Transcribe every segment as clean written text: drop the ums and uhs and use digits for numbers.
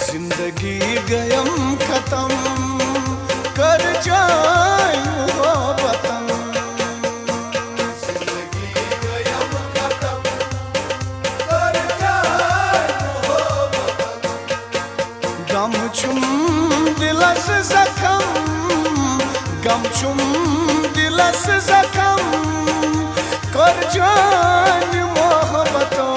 जिंदगी गयम खत्म कर जाए मोहब्बतन। जिंदगी गयम खत्म कर जाए मोहब्बतन। गम छुम दिलस जखम, गम छुम दिलस जखम कर जाए मोहब्बतन।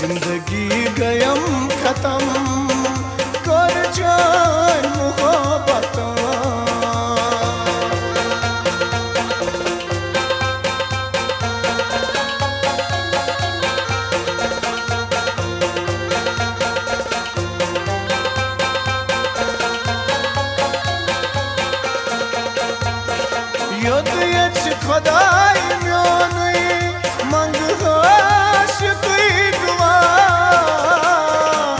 जिंदगी गयम खत्म कर जाए मोहब्बतन। Yod yet Khodai myonui manghas tui dua.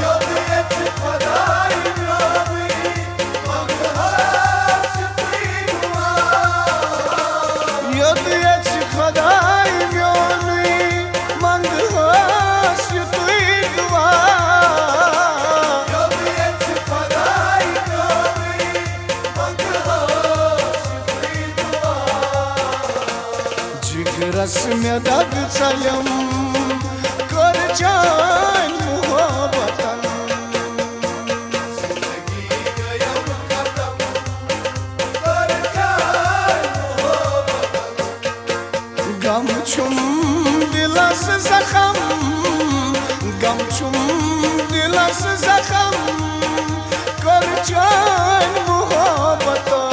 Yod yet Khodai myonui manghas tui dua. Yod yet Khodai myonui manghas tui dua. Yod yet Khodai myonui manghas tui dua. Jigaras me dag tsayam kar jaye mohabbatan. जिंदगी गयम खत्म कर जाए मोहब्बतन। गम छुम दिलस जखम, गम छुम दिलस जखम कर जाए मोहब्बतन।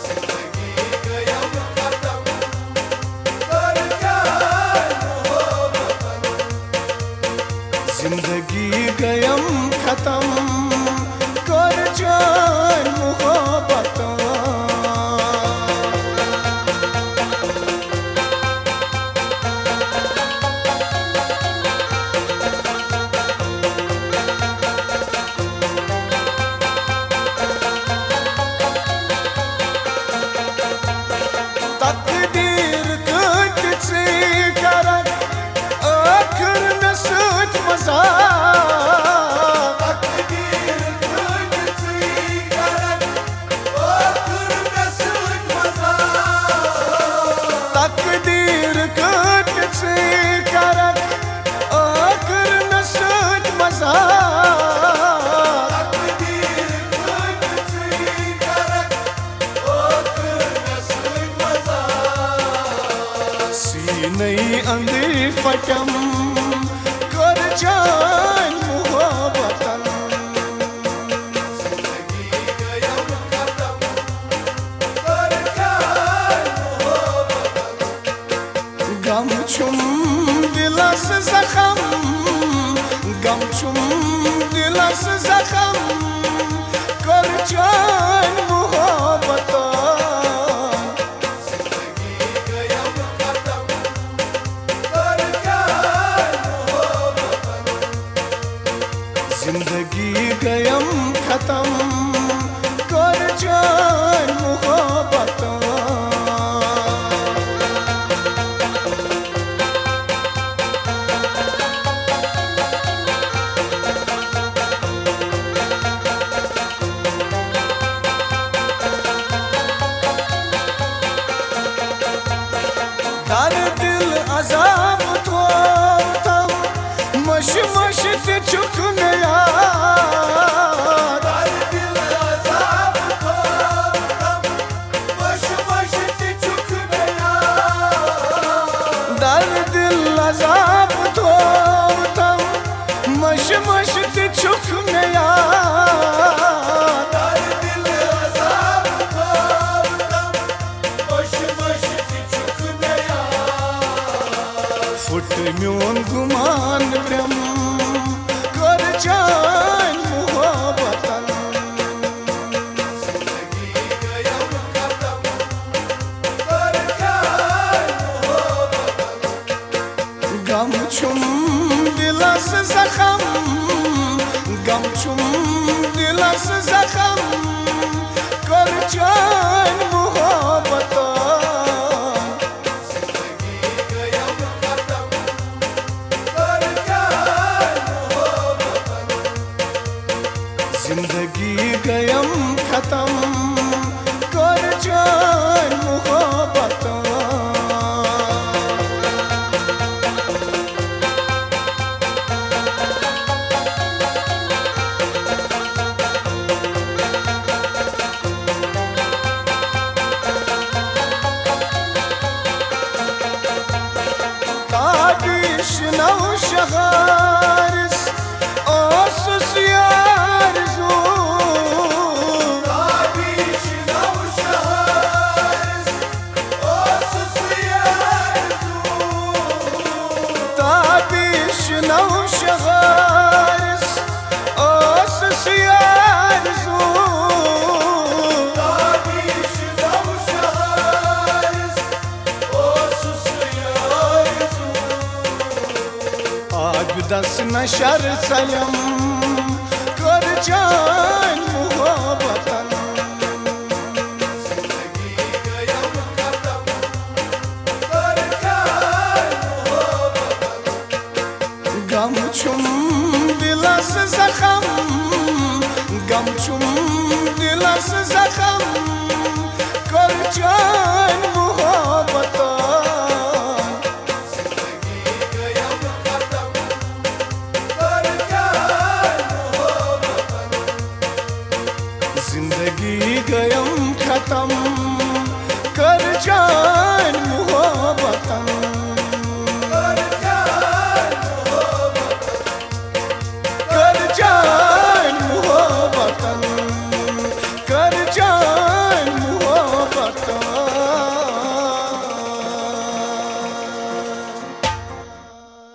जिंदगी गयम खत्म कर जाए मोहब्बतन। जिंदगी गयम खत्म कर जाए मोहब्बतन। तकदीर कटसे करक आखिर न सच मजाक। तकदीर तुझसे करक आखिर में सूझ मज़ाक। तकदीर कटसे करक आखिर न सच मजाक। तकदीर तुझसे करक आखिर में सूझ मज़ाक। सीने अंदर फटम कर जाए मोहब्बतन। जिंदगी गयम खत्म कर जाए मोहब्बतन। गम छुम दिलस जखम, गम छुम दिलस जखम कर जाए मोहब्बतन। जिंदगी गयम खत्म कर जाए मोहब्बतन। जिंदगी गयम खत्म कर जाए मोहब्बतन। दर दिल अजाब तो तम मश मश ते चुक में यार। दर दिल अज़ाब को तम वश वश ते चुक गया। दर दिल अजाब तो तम मश मश ते चुक में यार। दर दिल अज़ाब को तम वश वश ते चुक गया। फुट म्योन गुमान ब्रह्म कर जाए मोहब्बतन। जिंदगी गयम खत्म कर जाए मोहब्बतन। गम छुम दिलस जखम, गम छुम दिलस जखम कर जाए मोहब्बतन। şaharız Osuz yarzu Tabişina uşağız, osuz yarzu. Tabişna şaharız Osuz yarzu Tabişina uşağız, osuz yarzu. Agudasına şartsayım Karcan muhabbatan Zindagi gaya mukaddam, karcan muhabbatan. Gamçum dilas zakham Gamçum dilas zakham Karcan muhabbatan Zindagi gaya mukaddam, karcan muhabbatan. Zindagi gayam khatam Karjan muhabbatan Karjan muhabbatan Karjan muhabbatan